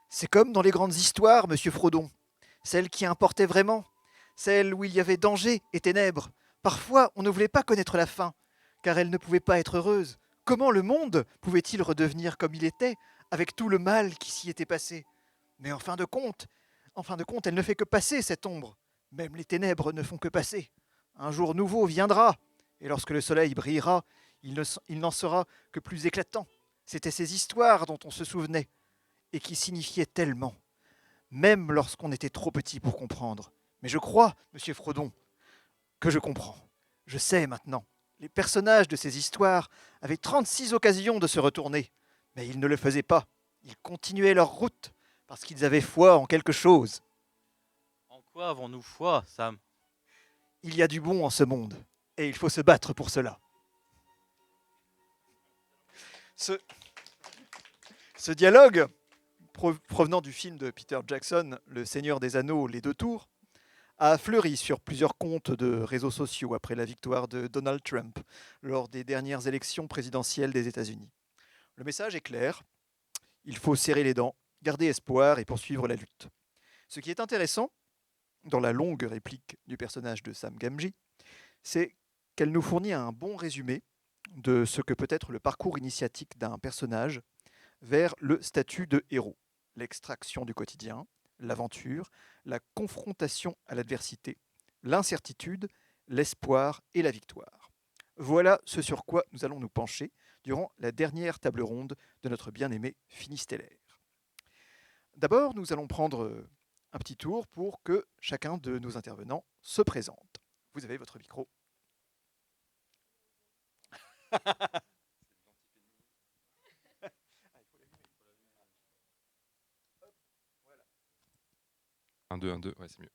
C'est comme dans les grandes histoires, monsieur Frodon, celles qui importaient vraiment, celles où il y avait danger et ténèbres. Parfois, on ne voulait pas connaître la fin, car elle ne pouvait pas être heureuse. Comment le monde pouvait-il redevenir comme il était, avec tout le mal qui s'y était passé? Mais en fin de compte, elle ne fait que passer, cette ombre. Même les ténèbres ne font que passer. Un jour nouveau viendra, et lorsque le soleil brillera, il n'en sera que plus éclatant. C'étaient ces histoires dont on se souvenait, et qui signifiaient tellement, même lorsqu'on était trop petit pour comprendre. Mais je crois, monsieur Frodon, que je comprends. Je sais maintenant. Les personnages de ces histoires avaient 36 occasions de se retourner, mais ils ne le faisaient pas. Ils continuaient leur route, parce qu'ils avaient foi en quelque chose. En quoi avons-nous foi, Sam? Il y a du bon en ce monde, et il faut se battre pour cela. Ce, ce dialogue, provenant du film de Peter Jackson, Le Seigneur des Anneaux, Les Deux Tours, a fleuri sur plusieurs comptes de réseaux sociaux après la victoire de Donald Trump lors des dernières élections présidentielles des États-Unis. Le message est clair, il faut serrer les dents, garder espoir et poursuivre la lutte. Ce qui est intéressant, dans la longue réplique du personnage de Sam Gamgee, c'est qu'elle nous fournit un bon résumé de ce que peut être le parcours initiatique d'un personnage vers le statut de héros. L'extraction du quotidien, l'aventure, la confrontation à l'adversité, l'incertitude, l'espoir et la victoire. Voilà ce sur quoi nous allons nous pencher durant la dernière table ronde de notre bien-aimé Finistellaire. D'abord, nous allons prendre un petit tour pour que chacun de nos intervenants se présente. Vous avez votre micro. Un 2 1 2 ouais, c'est mieux.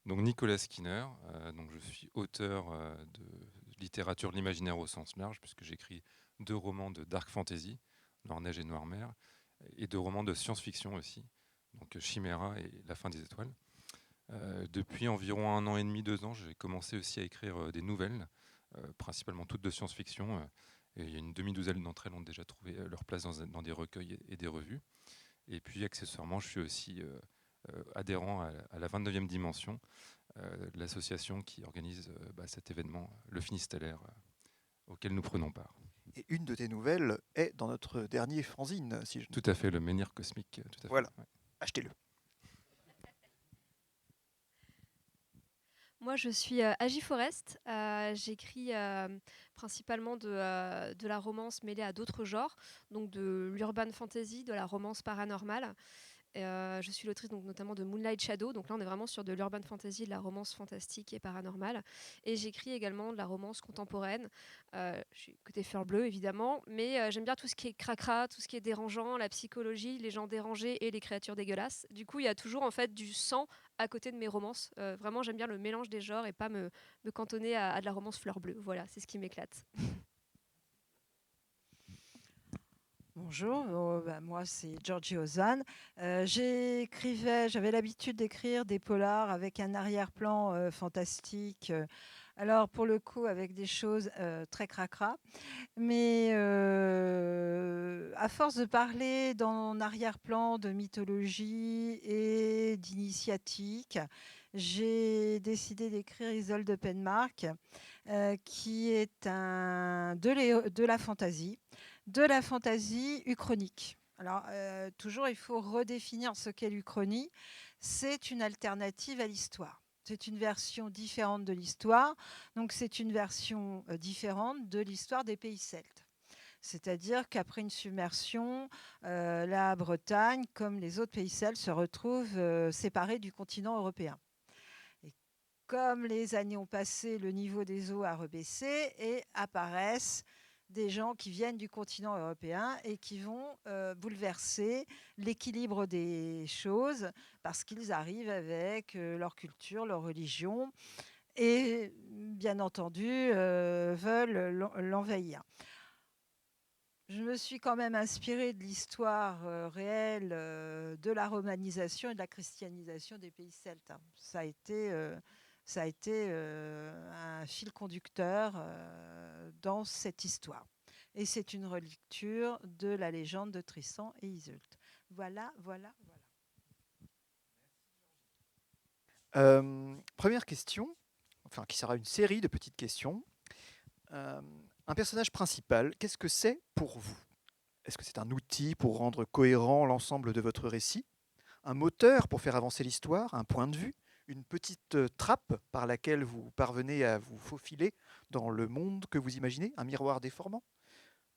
Donc Nicolas Skinner, donc je suis auteur de littérature de l'imaginaire au sens large, puisque j'écris 2 romans de dark fantasy, Noir-Neige et Noir-Mer, et 2 romans de science-fiction aussi, donc Chimera et La fin des étoiles. Depuis environ 1 an et demi, 2 ans, j'ai commencé aussi à écrire des nouvelles, principalement toutes de science-fiction. Et il y a une demi-douzaine d'entre elles ont déjà trouvé leur place dans des recueils et des revues. Et puis accessoirement, je suis aussi adhérent à la 29e dimension, l'association qui organise cet événement, le Finistellaire, auquel nous prenons part. Et une de tes nouvelles est dans notre dernier fanzine, si je... Tout à fait, le menhir cosmique. Tout à fait. Voilà, Ouais. achetez-le. Moi, je suis Agi Forest. J'écris principalement de la romance mêlée à d'autres genres, donc de l'urban fantasy, de la romance paranormale. Je suis l'autrice donc, notamment de Moonlight Shadow. Donc là, on est vraiment sur de l'urban fantasy, de la romance fantastique et paranormale. Et j'écris également de la romance contemporaine. Je suis côté fleur bleue, évidemment. Mais j'aime bien tout ce qui est cracra, tout ce qui est dérangeant, la psychologie, les gens dérangés et les créatures dégueulasses. Du coup, il y a toujours en fait du sang à côté de mes romances. Vraiment, j'aime bien le mélange des genres et pas me cantonner à de la romance fleur bleue. Voilà, c'est ce qui m'éclate. Bonjour, moi c'est Georgie Ozanne. J'avais l'habitude d'écrire des polars avec un arrière-plan fantastique. Alors pour le coup avec des choses très cracra, mais à force de parler dans arrière-plan de mythologie et d'initiatique, j'ai décidé d'écrire Isolde Penmark, qui est de la fantaisie uchronique. Alors, toujours, il faut redéfinir ce qu'est l'Uchronie. C'est une alternative à l'histoire. C'est une version différente de l'histoire. Donc, c'est une version différente de l'histoire des pays celtes. C'est-à-dire qu'après une submersion, la Bretagne, comme les autres pays celtes, se retrouvent séparés du continent européen. Et comme les années ont passé, le niveau des eaux a rebaissé et apparaissent des gens qui viennent du continent européen et qui vont bouleverser l'équilibre des choses parce qu'ils arrivent avec leur culture, leur religion et bien entendu veulent l'envahir. Je me suis quand même inspirée de l'histoire réelle de la romanisation et de la christianisation des pays celtes. Ça a été un fil conducteur dans cette histoire. Et c'est une relecture de la légende de Tristan et Iseult. Voilà. Première question, enfin qui sera une série de petites questions. Un personnage principal, qu'est-ce que c'est pour vous? Est-ce que c'est un outil pour rendre cohérent l'ensemble de votre récit? Un moteur pour faire avancer l'histoire? Un point de vue? Une petite trappe par laquelle vous parvenez à vous faufiler dans le monde que vous imaginez? Un miroir déformant?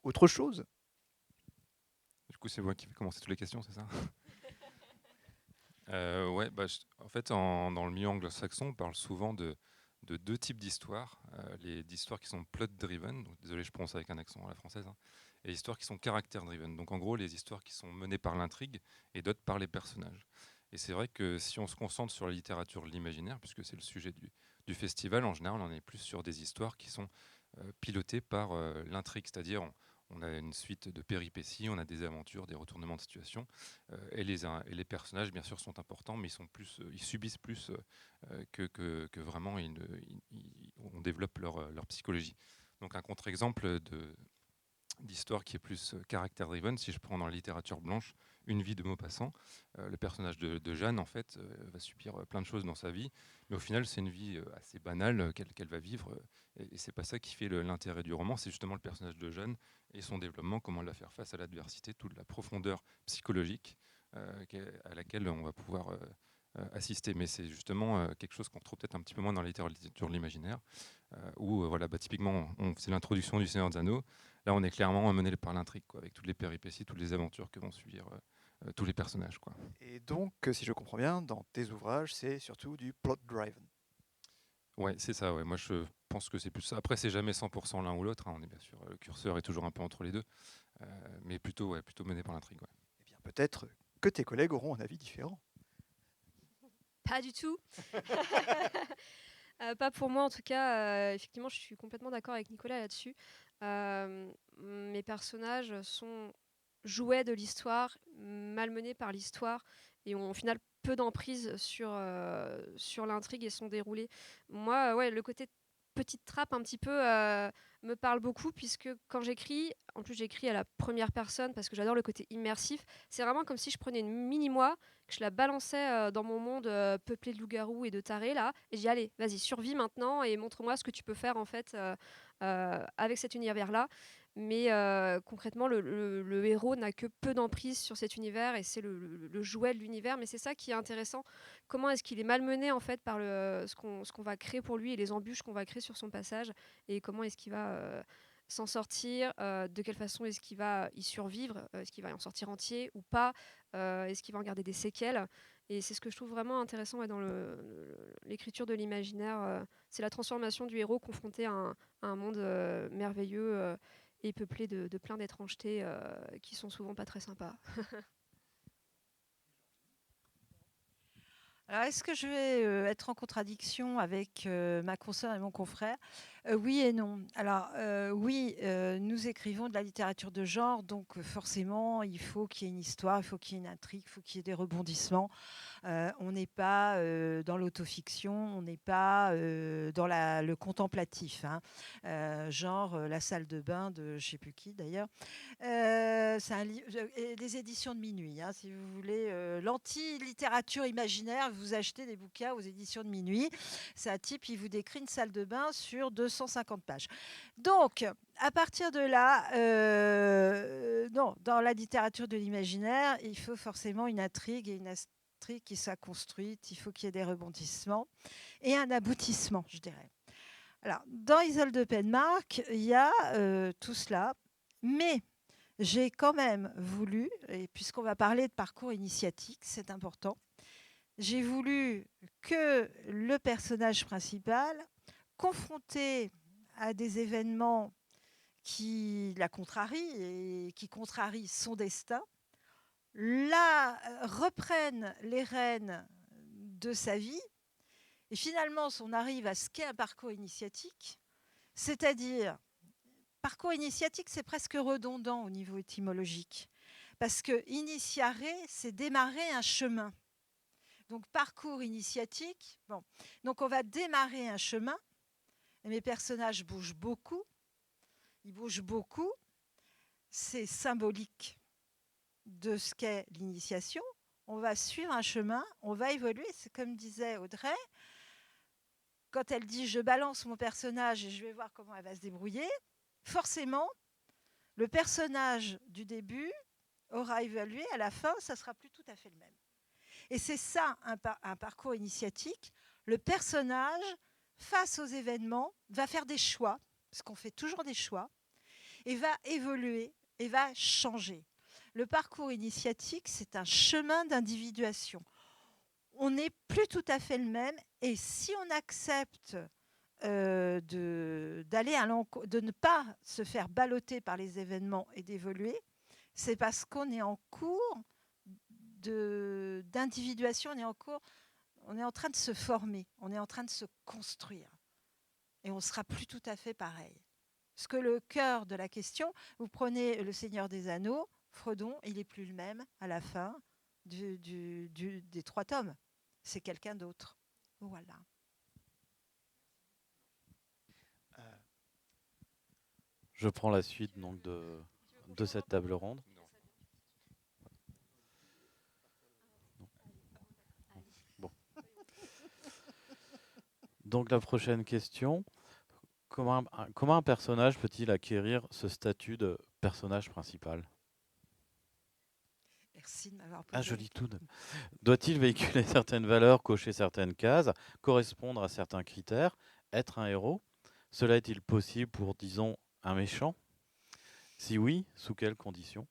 Autre chose? Du coup, c'est moi qui vais commencer toutes les questions, c'est ça? Ouais, en fait, dans le milieu anglo-saxon, on parle souvent de deux types d'histoires. Les histoires qui sont plot-driven, donc désolé, je prononce avec un accent à la française, hein, et les histoires qui sont character-driven. Donc en gros, les histoires qui sont menées par l'intrigue et d'autres par les personnages. Et c'est vrai que si on se concentre sur la littérature de l'imaginaire, puisque c'est le sujet du festival, en général, on est plus sur des histoires qui sont pilotées par l'intrigue, c'est-à-dire on a une suite de péripéties, on a des aventures, des retournements de situation, et les personnages, bien sûr, sont importants, mais ils subissent plus que vraiment on développe leur psychologie. Donc un contre-exemple d'histoire qui est plus caractère-driven, si je prends dans la littérature blanche Une vie de Maupassant, le personnage de Jeanne, en fait, va subir plein de choses dans sa vie, mais au final, c'est une vie assez banale qu'elle va vivre, et c'est pas ça qui fait l'intérêt du roman, c'est justement le personnage de Jeanne et son développement, comment elle va faire face à l'adversité, toute la profondeur psychologique à laquelle on va pouvoir assister. Mais c'est justement quelque chose qu'on retrouve peut-être un petit peu moins dans la littérature de l'imaginaire, où voilà, typiquement, c'est l'introduction du Seigneur des Anneaux. Là, on est clairement mené par l'intrigue, avec toutes les péripéties, toutes les aventures que vont subir tous les personnages, quoi. Et donc, si je comprends bien, dans tes ouvrages, c'est surtout du plot-driven. Ouais, c'est ça. Ouais. Moi, je pense que c'est plus ça. Après, c'est jamais 100% l'un ou l'autre, hein. On est bien sûr, le curseur est toujours un peu entre les deux, mais plutôt mené par l'intrigue. Ouais. Eh bien, peut-être que tes collègues auront un avis différent. Pas du tout. Pas pour moi en tout cas. Effectivement, je suis complètement d'accord avec Nicolas là-dessus. Mes personnages sont jouets de l'histoire, malmenés par l'histoire et ont au final peu d'emprise sur l'intrigue et son déroulé. Moi, ouais, le côté petite trappe un petit peu me parle beaucoup puisque quand j'écris, en plus j'écris à la première personne parce que j'adore le côté immersif, c'est vraiment comme si je prenais une mini-moi, que je la balançais dans mon monde peuplé de loups-garous et de tarés là, et j'ai allez, vas-y, survis maintenant et montre-moi ce que tu peux faire en fait avec cet univers-là. Mais concrètement, le héros n'a que peu d'emprise sur cet univers et c'est le jouet de l'univers. Mais c'est ça qui est intéressant. Comment est-ce qu'il est malmené en fait par ce qu'on va créer pour lui et les embûches qu'on va créer sur son passage et comment est-ce qu'il va s'en sortir, de quelle façon est-ce qu'il va y survivre, est-ce qu'il va en sortir entier ou pas, est-ce qu'il va en garder des séquelles. Et c'est ce que je trouve vraiment intéressant dans l'écriture de l'imaginaire. C'est la transformation du héros confronté à un monde merveilleux et peuplé de plein d'étrangetés qui sont souvent pas très sympas. Alors, est-ce que je vais être en contradiction avec ma consoeur et mon confrère? Oui et non. Alors, oui, nous écrivons de la littérature de genre, donc forcément, il faut qu'il y ait une histoire, il faut qu'il y ait une intrigue, il faut qu'il y ait des rebondissements. On n'est pas dans l'autofiction, on n'est pas dans le contemplatif, hein. Genre la salle de bain de je ne sais plus qui d'ailleurs. C'est un livre des éditions de Minuit, hein, si vous voulez. L'anti-littérature imaginaire, vous achetez des bouquins aux éditions de Minuit. C'est un type, il vous décrit une salle de bain sur 250 pages. Donc, à partir de là, non, dans la littérature de l'imaginaire, il faut forcément une intrigue et une intrigue qui soit construite. Il faut qu'il y ait des rebondissements et un aboutissement, je dirais. Alors, dans Isolde de Penmark, il y a tout cela, mais j'ai quand même voulu, et puisqu'on va parler de parcours initiatique, c'est important, j'ai voulu que le personnage principal, confronté à des événements qui la contrarient et qui contrarient son destin, reprenne les rênes de sa vie, et finalement on arrive à ce qu'est un parcours initiatique, c'est-à-dire parcours initiatique, c'est presque redondant au niveau étymologique. Parce que initiare, c'est démarrer un chemin. Donc parcours initiatique, bon. Donc on va démarrer un chemin. Et mes personnages bougent beaucoup. Ils bougent beaucoup. C'est symbolique. de ce qu'est l'initiation, on va suivre un chemin, on va évoluer. C'est comme disait Audrey, quand elle dit je balance mon personnage et je vais voir comment elle va se débrouiller, forcément, le personnage du début aura évolué, à la fin, ça sera plus tout à fait le même. Et c'est ça un parcours initiatique. Le personnage, face aux événements, va faire des choix, parce qu'on fait toujours des choix, et va évoluer et va changer. Le parcours initiatique, c'est un chemin d'individuation. On n'est plus tout à fait le même, et si on accepte de ne pas se faire balloter par les événements et d'évoluer, c'est parce qu'on est en cours d'individuation, on est en train de se former, on est en train de se construire. Et on ne sera plus tout à fait pareil. Parce que le cœur de la question, vous prenez le Seigneur des Anneaux, Frodon, il n'est plus le même à la fin des 3 tomes. C'est quelqu'un d'autre. Voilà. Je prends la suite donc de cette table ronde. Bon. Donc la prochaine question, comment un personnage peut-il acquérir ce statut de personnage principal? Merci de m'avoir posé. Je lis tout. Doit-il véhiculer certaines valeurs, cocher certaines cases, correspondre à certains critères, être un héros? Cela est-il possible pour, disons, un méchant? Si oui, sous quelles conditions?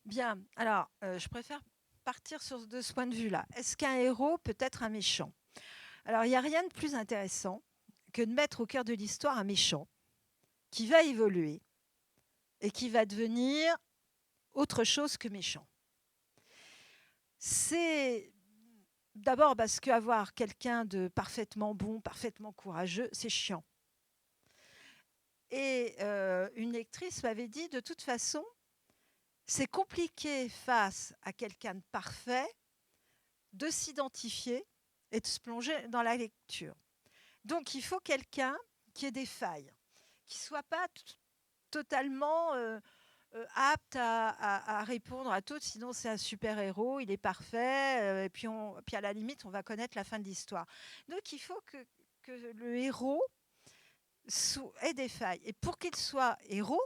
Bien, alors je préfère partir de ce point de vue-là. Est-ce qu'un héros peut être un méchant? Alors, il n'y a rien de plus intéressant que de mettre au cœur de l'histoire un méchant qui va évoluer et qui va devenir autre chose que méchant. C'est d'abord parce qu'avoir quelqu'un de parfaitement bon, parfaitement courageux, c'est chiant. Et une lectrice m'avait dit, de toute façon, c'est compliqué face à quelqu'un de parfait de s'identifier et de se plonger dans la lecture. Donc, il faut quelqu'un qui ait des failles, qui ne soit pas totalement apte à répondre à tout, sinon c'est un super-héros, il est parfait, et puis à la limite, on va connaître la fin de l'histoire. Donc, il faut que le héros ait des failles. Et pour qu'il soit héros,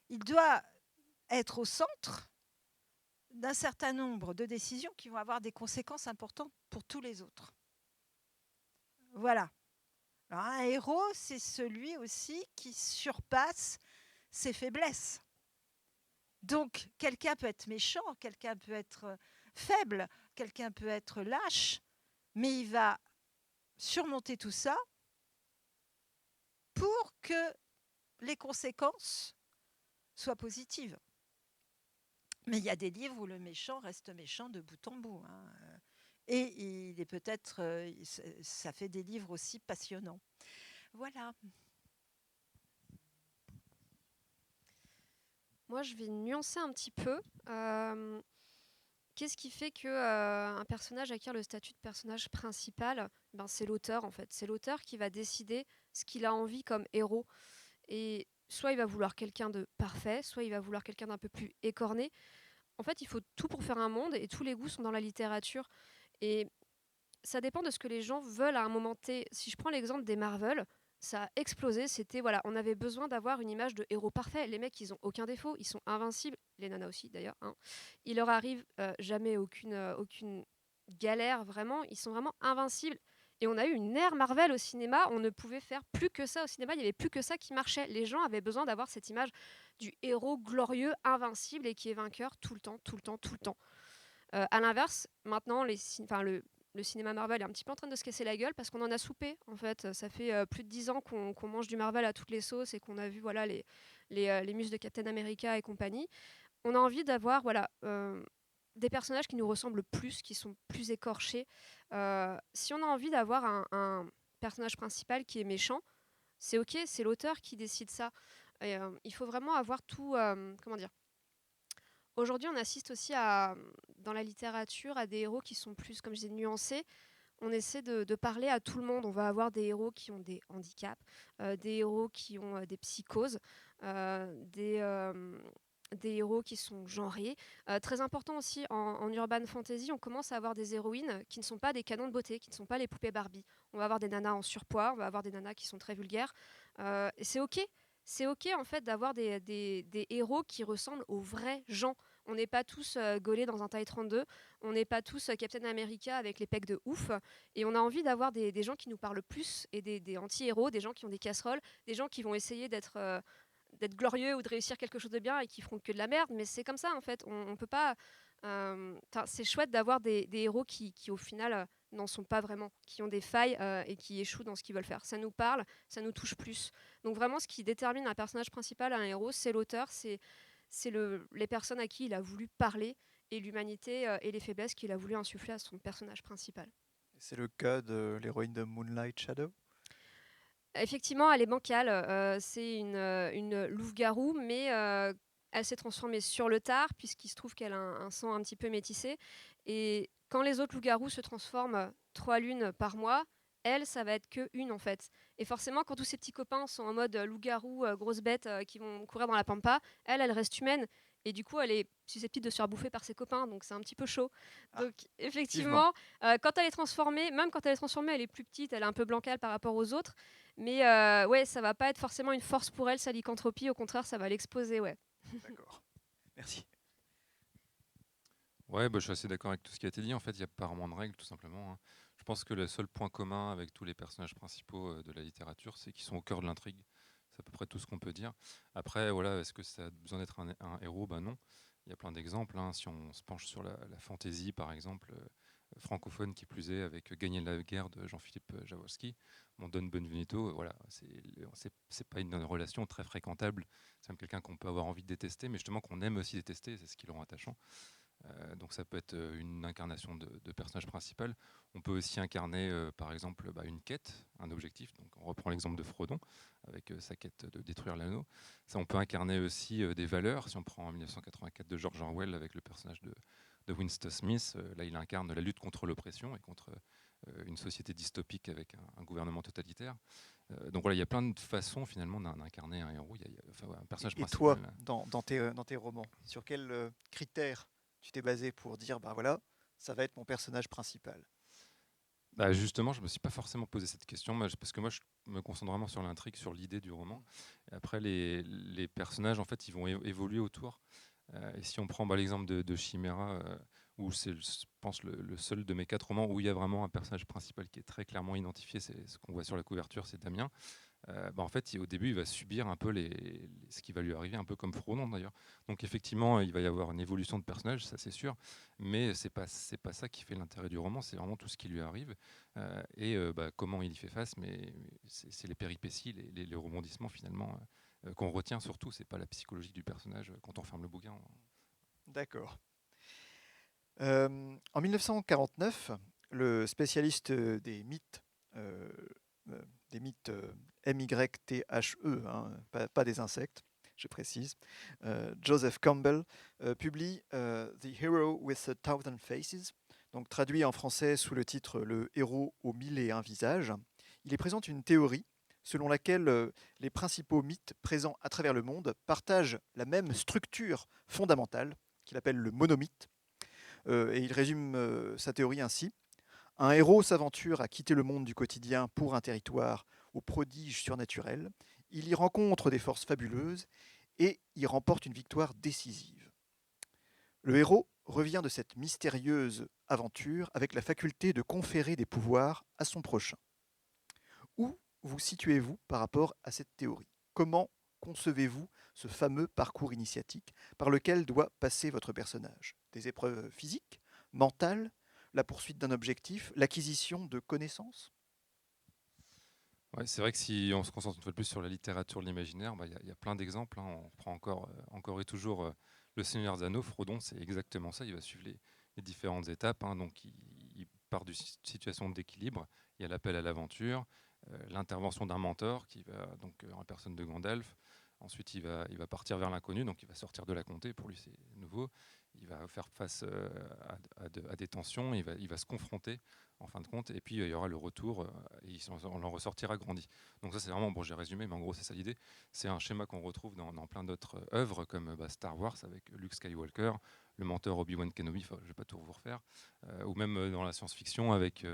il doit être au centre d'un certain nombre de décisions qui vont avoir des conséquences importantes pour tous les autres. Voilà. Alors, un héros, c'est celui aussi qui surpasse ses faiblesses. Donc, quelqu'un peut être méchant, quelqu'un peut être faible, quelqu'un peut être lâche, mais il va surmonter tout ça pour que les conséquences soient positives. Mais il y a des livres où le méchant reste méchant de bout en bout. Et il est peut-être, ça fait des livres aussi passionnants. Voilà. Moi, je vais nuancer un petit peu. Qu'est-ce qui fait qu'un personnage acquiert le statut de personnage principal? C'est l'auteur, en fait. C'est l'auteur qui va décider ce qu'il a envie comme héros. Et soit il va vouloir quelqu'un de parfait, soit il va vouloir quelqu'un d'un peu plus écorné. En fait, il faut tout pour faire un monde, et tous les goûts sont dans la littérature. Et ça dépend de ce que les gens veulent à un moment T. Si je prends l'exemple des Marvel, ça a explosé. C'était, voilà, on avait besoin d'avoir une image de héros parfait. Les mecs, ils ont aucun défaut, ils sont invincibles. Les nanas aussi, d'ailleurs. Il leur arrive jamais aucune galère, vraiment. Ils sont vraiment invincibles. Et on a eu une ère Marvel au cinéma. On ne pouvait faire plus que ça au cinéma. Il n'y avait plus que ça qui marchait. Les gens avaient besoin d'avoir cette image du héros glorieux, invincible et qui est vainqueur tout le temps, tout le temps, tout le temps. À l'inverse, maintenant, le cinéma Marvel est un petit peu en train de se casser la gueule parce qu'on en a soupé, en fait. Ça fait plus de 10 ans qu'on mange du Marvel à toutes les sauces et qu'on a vu voilà, les muscles de Captain America et compagnie. On a envie d'avoir des personnages qui nous ressemblent plus, qui sont plus écorchés. Si on a envie d'avoir un personnage principal qui est méchant, c'est ok, c'est l'auteur qui décide ça. Et, il faut vraiment avoir tout... comment dire ? Aujourd'hui, on assiste aussi dans la littérature à des héros qui sont plus, comme je disais, nuancés. On essaie de parler à tout le monde. On va avoir des héros qui ont des handicaps, des héros qui ont des psychoses, des des héros qui sont genrés. Très important aussi en urban fantasy, on commence à avoir des héroïnes qui ne sont pas des canons de beauté, qui ne sont pas les poupées Barbie. On va avoir des nanas en surpoids, on va avoir des nanas qui sont très vulgaires. Et c'est ok. C'est ok en fait d'avoir des héros qui ressemblent aux vrais gens. On n'est pas tous gaulés dans un taille 32, on n'est pas tous Captain America avec les pecs de ouf. Et on a envie d'avoir des gens qui nous parlent plus et des anti-héros, des gens qui ont des casseroles, des gens qui vont essayer d'être glorieux ou de réussir quelque chose de bien et qui feront que de la merde, mais c'est comme ça en fait. On peut pas. C'est chouette d'avoir des héros qui au final n'en sont pas vraiment, qui ont des failles et qui échouent dans ce qu'ils veulent faire. Ça nous parle, ça nous touche plus. Donc vraiment, ce qui détermine un personnage principal, un héros, c'est l'auteur, c'est les personnes à qui il a voulu parler et l'humanité et les faiblesses qu'il a voulu insuffler à son personnage principal. C'est le cas de l'héroïne de Moonlight Shadow. Effectivement, elle est bancale. C'est une louve-garou, mais elle s'est transformée sur le tard, puisqu'il se trouve qu'elle a un sang un petit peu métissé. Et quand les autres loups-garous se transforment 3 lunes par mois, elle, ça va être que une en fait. Et forcément, quand tous ses petits copains sont en mode loup-garou, grosse bête, qui vont courir dans la pampa, elle reste humaine. Et du coup, elle est susceptible de se faire bouffer par ses copains, donc c'est un petit peu chaud. Donc effectivement, quand elle est transformée, même quand elle est transformée, elle est plus petite, elle est un peu bancale par rapport aux autres. Mais ouais, ça va pas être forcément une force pour elle, sa lycanthropie. Au contraire, ça va l'exposer, ouais. D'accord. Merci. Ouais, bah, je suis assez d'accord avec tout ce qui a été dit. En fait, il n'y a pas vraiment de règles, tout simplement, hein. Je pense que le seul point commun avec tous les personnages principaux de la littérature, c'est qu'ils sont au cœur de l'intrigue. C'est à peu près tout ce qu'on peut dire. Après, voilà, est-ce que ça a besoin d'être un héros? Bah non. Il y a plein d'exemples, hein. Si on se penche sur la fantaisie, par exemple, francophone qui plus est, avec Gagner la guerre de Jean-Philippe Jaworski, mon Don Benvenuto, voilà, c'est pas une relation très fréquentable. C'est même quelqu'un qu'on peut avoir envie de détester, mais justement qu'on aime aussi détester, c'est ce qui le rend attachant. Donc ça peut être une incarnation de personnage principal. On peut aussi incarner, par exemple, une quête, un objectif. Donc on reprend l'exemple de Frodon avec sa quête de détruire l'anneau. Ça, on peut incarner aussi des valeurs. Si on prend en 1984 de George Orwell avec le personnage de Winston Smith, là il incarne la lutte contre l'oppression et contre une société dystopique avec un gouvernement totalitaire. Donc voilà, il y a plein de façons finalement d'incarner un héros. Enfin, un personnage Et principal. toi, dans tes romans, sur quels critères tu t'es basé pour dire, bah voilà, ça va être mon personnage principal? Bah justement, je me suis pas forcément posé cette question, parce que moi, je me concentre vraiment sur l'intrigue, sur l'idée du roman. Et après, les personnages, en fait, ils vont évoluer autour. Et si on prend l'exemple de Chimera, où c'est, je pense, le seul de mes 4 romans où il y a vraiment un personnage principal qui est très clairement identifié, c'est ce qu'on voit sur la couverture, c'est Damien. En fait, au début, il va subir un peu ce qui va lui arriver, un peu comme Frodon d'ailleurs. Donc effectivement, il va y avoir une évolution de personnage, ça c'est sûr, mais c'est pas ça qui fait l'intérêt du roman, c'est vraiment tout ce qui lui arrive et comment il y fait face, mais c'est les péripéties, les rebondissements finalement qu'on retient surtout, c'est pas la psychologie du personnage quand on ferme le bouquin. D'accord. En 1949, le spécialiste euh, des mythes MYTHE, hein, pas des insectes, je précise, Joseph Campbell, publie The Hero with a Thousand Faces, donc traduit en français sous le titre Le héros aux 1001 visages. Il y présente une théorie selon laquelle les principaux mythes présents à travers le monde partagent la même structure fondamentale, qu'il appelle le monomythe. Et il résume sa théorie ainsi. Un héros s'aventure à quitter le monde du quotidien pour un territoire aux prodiges surnaturels. Il y rencontre des forces fabuleuses et y remporte une victoire décisive. Le héros revient de cette mystérieuse aventure avec la faculté de conférer des pouvoirs à son prochain. Où vous situez-vous par rapport à cette théorie? Comment concevez-vous ce fameux parcours initiatique par lequel doit passer votre personnage? Des épreuves physiques, mentales, la poursuite d'un objectif, l'acquisition de connaissances? Ouais, c'est vrai que si on se concentre une fois de plus sur la littérature de l'imaginaire, y a plein d'exemples, hein. On reprend encore et toujours Le Seigneur des Anneaux, Frodon, c'est exactement ça. Il va suivre les différentes étapes, hein. Donc, il part d'une situation d'équilibre. Il y a l'appel à l'aventure, l'intervention d'un mentor qui va donc en la personne de Gandalf. Ensuite, il va partir vers l'inconnu, donc il va sortir de la comté. Pour lui, c'est nouveau. il va faire face à des tensions, il va se confronter en fin de compte, et puis il y aura le retour, et on en ressortira grandi. Donc ça c'est vraiment, bon j'ai résumé, mais en gros c'est ça l'idée. C'est un schéma qu'on retrouve dans plein d'autres œuvres, comme Star Wars avec Luke Skywalker, le mentor Obi-Wan Kenobi, je ne vais pas tout vous refaire, ou même dans la science-fiction avec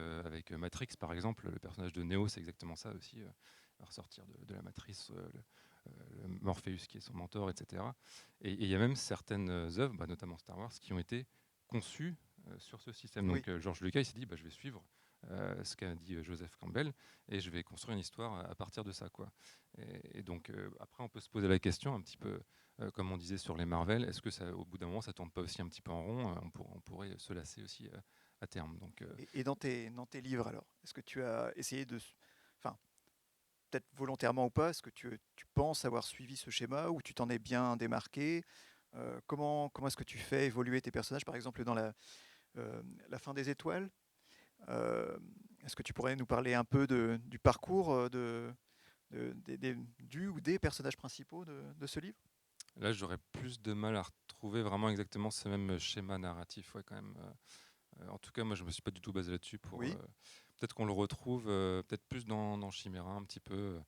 Matrix par exemple, le personnage de Neo c'est exactement ça aussi, il va ressortir de la matrice, le Morpheus qui est son mentor, etc. Et il y a même certaines œuvres, notamment Star Wars, qui ont été conçues sur ce système. Oui. Donc George Lucas il s'est dit je vais suivre ce qu'a dit Joseph Campbell et je vais construire une histoire à partir de ça, quoi. Et donc après on peut se poser la question un petit peu comme on disait sur les Marvel, est-ce que ça, au bout d'un moment ça tourne pas aussi un petit peu en rond, on pourrait se lasser aussi à terme. Donc Et dans tes livres, alors, est-ce que tu as essayé de... Enfin, peut-être volontairement ou pas, est-ce que tu penses avoir suivi ce schéma ou tu t'en es bien démarqué? Comment est-ce que tu fais évoluer tes personnages, par exemple, dans la fin des étoiles? Est-ce que tu pourrais nous parler un peu du parcours du ou des personnages principaux de ce livre? là j'aurais plus de mal à retrouver vraiment exactement ce même schéma narratif, ouais, quand même. En tout cas, moi, je me suis pas du tout basé là-dessus. Oui. Peut-être qu'on le retrouve, peut-être plus dans Chimera un petit peu,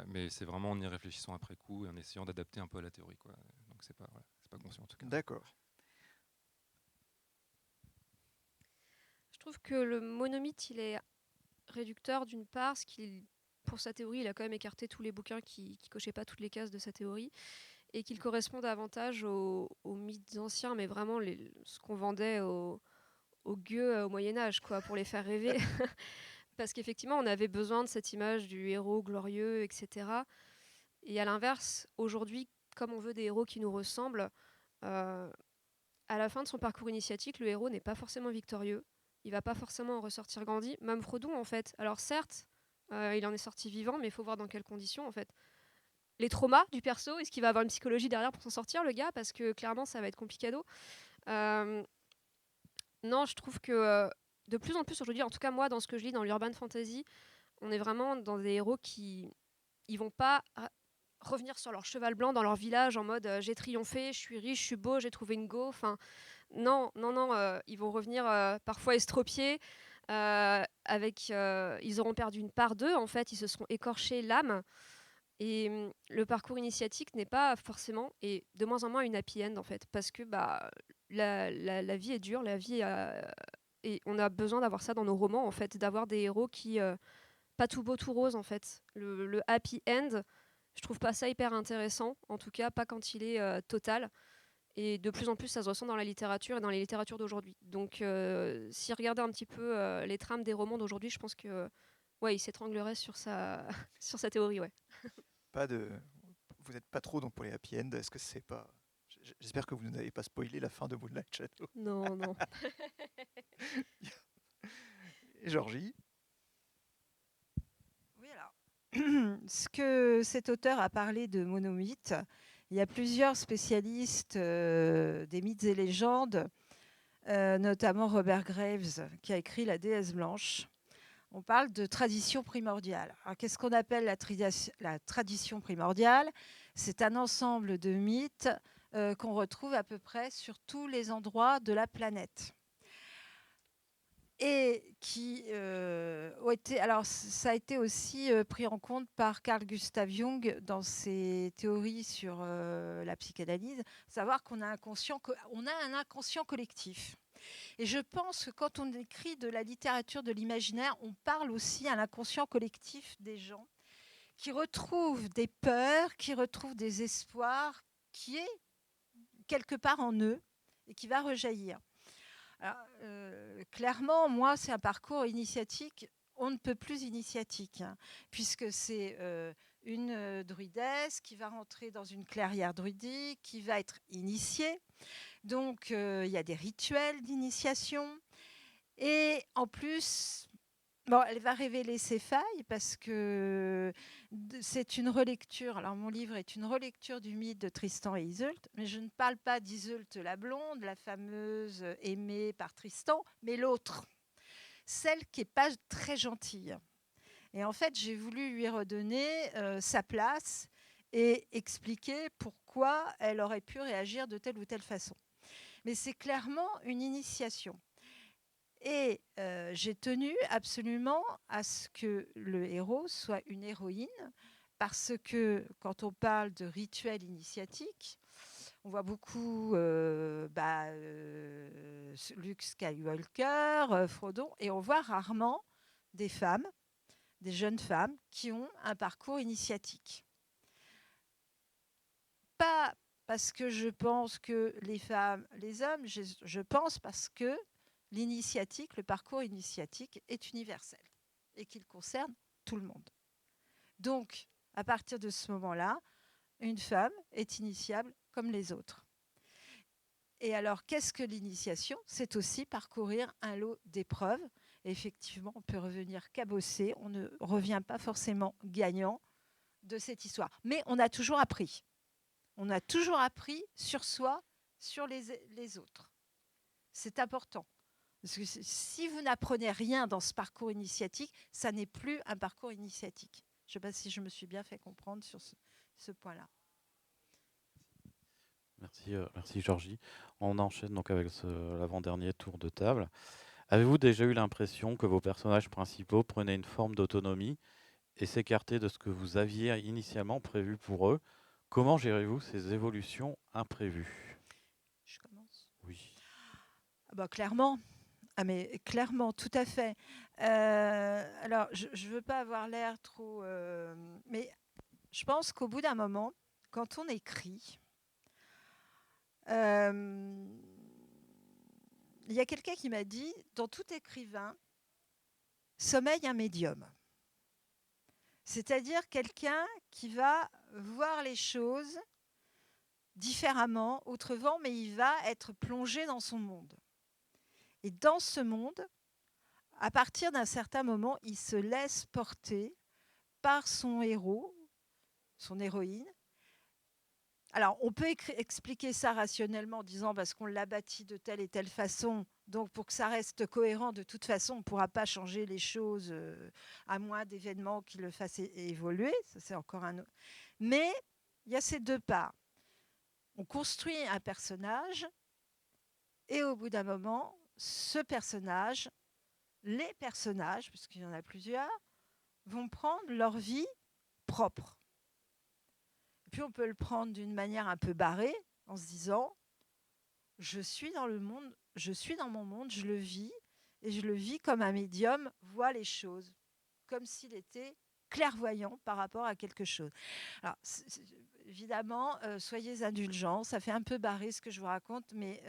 mais c'est vraiment en y réfléchissant après coup et en essayant d'adapter un peu à la théorie, quoi. Donc c'est pas conscient en tout cas. D'accord. Je trouve que le monomythe, il est réducteur d'une part, parce qu'il, pour sa théorie, il a quand même écarté tous les bouquins qui cochaient pas toutes les cases de sa théorie, et qu'il correspond davantage aux mythes anciens, mais vraiment ce qu'on vendait aux gueux au Moyen-Âge, quoi, pour les faire rêver. Parce qu'effectivement, on avait besoin de cette image du héros glorieux, etc. Et à l'inverse, aujourd'hui, comme on veut des héros qui nous ressemblent, euh, à la fin de son parcours initiatique, le héros n'est pas forcément victorieux. Il va pas forcément en ressortir grandi. Même Frodon, en fait. Alors certes, il en est sorti vivant, mais il faut voir dans quelles conditions, en fait. Les traumas du perso, est-ce qu'il va avoir une psychologie derrière pour s'en sortir, le gars? Parce que clairement, ça va être complicado. Euh, non, je trouve que de plus en plus aujourd'hui, en tout cas moi, dans ce que je lis dans l'urban fantasy, on est vraiment dans des héros qui ils vont pas revenir sur leur cheval blanc dans leur village en mode j'ai triomphé, je suis riche, je suis beau, j'ai trouvé une go. Enfin, non, non, non, ils vont revenir parfois estropiés. Ils auront perdu une part d'eux, en fait, ils se seront écorchés l'âme. Et le parcours initiatique n'est pas forcément, et de moins en moins, une happy end, en fait, parce que la vie est dure, la vie et on a besoin d'avoir ça dans nos romans, en fait, d'avoir des héros qui pas tout beau tout rose, en fait. Le happy end, je trouve pas ça hyper intéressant, en tout cas pas quand il est total. Et de plus en plus, ça se ressent dans la littérature et dans les littératures d'aujourd'hui. Donc, si regardez un petit peu les trames des romans d'aujourd'hui, je pense que ouais, il s'étranglerait sur sa sur sa théorie, ouais. Vous n'êtes pas trop donc pour les happy end. Est-ce que c'est pas... J'espère que vous n'avez pas spoilé la fin de Moonlight Shadow. Non, non. Et Georgie? Oui, alors, ce que cet auteur a parlé de monomythe, il y a plusieurs spécialistes des mythes et légendes, notamment Robert Graves, qui a écrit La déesse blanche. On parle de tradition primordiale. Alors, qu'est-ce qu'on appelle la tradition primordiale? C'est un ensemble de mythes qu'on retrouve à peu près sur tous les endroits de la planète. Et qui ont été... Alors, ça a été aussi pris en compte par Carl Gustav Jung dans ses théories sur la psychanalyse, savoir qu'on a un inconscient collectif. Et je pense que quand on écrit de la littérature de l'imaginaire, on parle aussi à l'inconscient collectif des gens qui retrouvent des peurs, qui retrouvent des espoirs, qui est quelque part en eux et qui va rejaillir. Alors, clairement, moi, c'est un parcours initiatique, on ne peut plus initiatique, hein, puisque c'est une druidesse qui va rentrer dans une clairière druidique, qui va être initiée. Donc, il y a des rituels d'initiation. Et en plus, bon, elle va révéler ses failles parce que c'est une relecture. Alors, mon livre est une relecture du mythe de Tristan et Iseult, mais je ne parle pas d'Iseult la blonde, la fameuse aimée par Tristan, mais l'autre, celle qui n'est pas très gentille. Et en fait, j'ai voulu lui redonner sa place et expliquer pourquoi elle aurait pu réagir de telle ou telle façon. mais c'est clairement une initiation. Et j'ai tenu absolument à ce que le héros soit une héroïne, parce que quand on parle de rituel initiatique, on voit beaucoup Luke Skywalker, Frodon, et on voit rarement des femmes, des jeunes femmes qui ont un parcours initiatique. Pas parce que je pense que les femmes, les hommes, je pense parce que l'initiatique, le parcours initiatique est universel et qu'il concerne tout le monde. Donc, à partir de ce moment-là, une femme est initiable comme les autres. Et alors, qu'est-ce que l'initiation? C'est aussi parcourir un lot d'épreuves. Et effectivement, on peut revenir cabossé, on ne revient pas forcément gagnant de cette histoire. Mais on a toujours appris. On a toujours appris sur soi, sur les autres. C'est important. Parce que si vous n'apprenez rien dans ce parcours initiatique, ça n'est plus un parcours initiatique. Je ne sais pas si je me suis bien fait comprendre sur ce point-là. Merci Georgie. On enchaîne donc avec l'avant-dernier tour de table. Avez-vous déjà eu l'impression que vos personnages principaux prenaient une forme d'autonomie et s'écartaient de ce que vous aviez initialement prévu pour eux? Comment gérez-vous ces évolutions imprévues? Je commence. Oui. Clairement. Ah mais clairement, tout à fait. Alors, je ne veux pas avoir l'air trop... mais je pense qu'au bout d'un moment, quand on écrit, il y a quelqu'un qui m'a dit, dans tout écrivain, sommeille un médium. C'est-à-dire quelqu'un qui va voir les choses différemment, autrement, mais il va être plongé dans son monde. Et dans ce monde, à partir d'un certain moment, il se laisse porter par son héros, son héroïne. Alors, on peut expliquer ça rationnellement en disant parce qu'on l'a bâti de telle et telle façon, donc pour que ça reste cohérent, de toute façon, on ne pourra pas changer les choses à moins d'événements qui le fassent évoluer. Ça, c'est encore un autre. Mais il y a ces deux parts. On construit un personnage et au bout d'un moment, ce personnage, les personnages, parce qu'il y en a plusieurs, vont prendre leur vie propre. Et puis on peut le prendre d'une manière un peu barrée, en se disant, je suis dans le monde, je suis dans mon monde, je le vis, et je le vis comme un médium voit les choses, comme s'il était clairvoyant par rapport à quelque chose. Alors, évidemment, soyez indulgents, ça fait un peu barré ce que je vous raconte, mais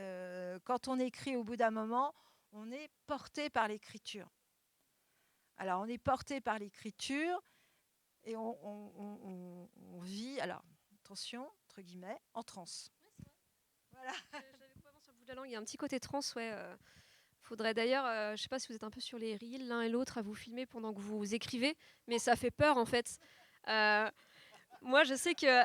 quand on écrit au bout d'un moment, on est porté par l'écriture. Alors, on est porté par l'écriture et on vit, alors, attention, entre guillemets, en transe. Voilà. J'avais complètement sur le bout de la langue, il y a un petit côté trans, ouais. Faudrait d'ailleurs, je ne sais pas si vous êtes un peu sur les reels, l'un et l'autre, à vous filmer pendant que vous écrivez, mais ça fait peur en fait. Moi, je sais que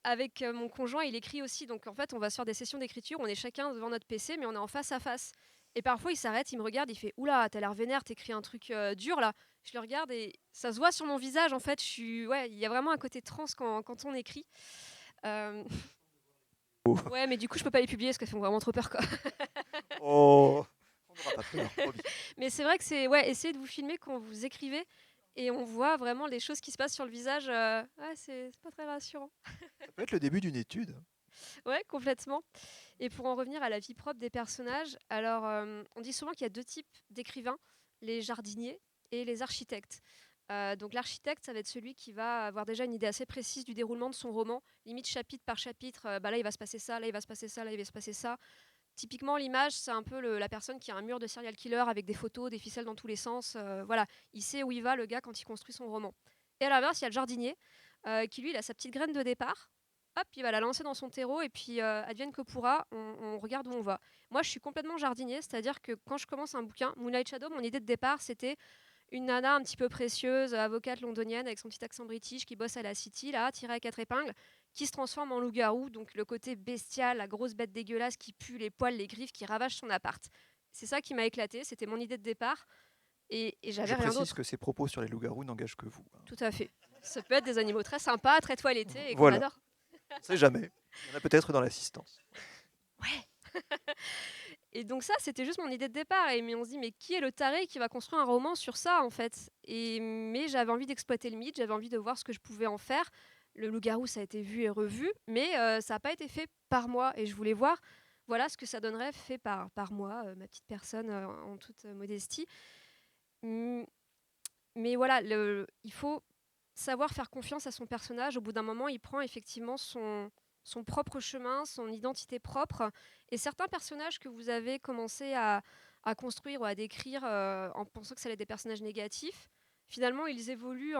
avec mon conjoint, il écrit aussi, donc en fait, on va se faire des sessions d'écriture, on est chacun devant notre PC, mais on est en face à face. Et parfois, il s'arrête, il me regarde, il fait « Oula, t'as l'air vénère, t'écris un truc dur là ». Je le regarde et ça se voit sur mon visage, en fait, ouais, il y a vraiment un côté trans quand on écrit. Ouais, mais du coup, je peux pas les publier parce qu'elles font vraiment trop peur, quoi. Oh, on n'aura pas peur. promis. Mais c'est vrai que c'est ouais, essayez de vous filmer quand vous écrivez et on voit vraiment les choses qui se passent sur le visage. Ouais, c'est pas très rassurant. Ça peut être le début d'une étude. Ouais, complètement. Et pour en revenir à la vie propre des personnages, alors on dit souvent qu'il y a deux types d'écrivains, les jardiniers et les architectes. Donc l'architecte, ça va être celui qui va avoir déjà une idée assez précise du déroulement de son roman, limite chapitre par chapitre. Là, il va se passer ça, là, il va se passer ça, là, il va se passer ça. Typiquement, l'image, c'est un peu la personne qui a un mur de serial killer avec des photos, des ficelles dans tous les sens. Voilà, il sait où il va, le gars, quand il construit son roman. Et à l'inverse, il y a le jardinier qui, lui, il a sa petite graine de départ. Hop, il va la lancer dans son terreau et puis advienne que pourra, on regarde où on va. Moi, je suis complètement jardinier, c'est-à-dire que quand je commence un bouquin, Moonlight Shadow, mon idée de départ, c'était une nana un petit peu précieuse, avocate londonienne avec son petit accent british qui bosse à la City, là, tirée à 4 épingles, qui se transforme en loup-garou, donc le côté bestial, la grosse bête dégueulasse qui pue les poils, les griffes, qui ravage son appart. C'est ça qui m'a éclaté, c'était mon idée de départ et j'avais Je rien précise d'autre. que ces propos sur les loups-garous n'engagent que vous. hein. Tout à fait. Ça peut être des animaux très sympas, très toilettés et qu'on Voilà. adore. On ne sait jamais. Il y en a peut-être dans l'assistance. Ouais. Et donc ça, c'était juste mon idée de départ. Mais on se dit, mais qui est le taré qui va construire un roman sur ça, en fait? Mais j'avais envie d'exploiter le mythe, j'avais envie de voir ce que je pouvais en faire. Le loup-garou, ça a été vu et revu, mais ça n'a pas été fait par moi. Et je voulais voir, voilà, ce que ça donnerait fait par moi, ma petite personne, en toute modestie. Mm, Mais voilà, il faut savoir faire confiance à son personnage. Au bout d'un moment, il prend effectivement son propre chemin, son identité propre. Et certains personnages que vous avez commencé à construire ou à décrire en pensant que ça allait être des personnages négatifs, finalement, ils évoluent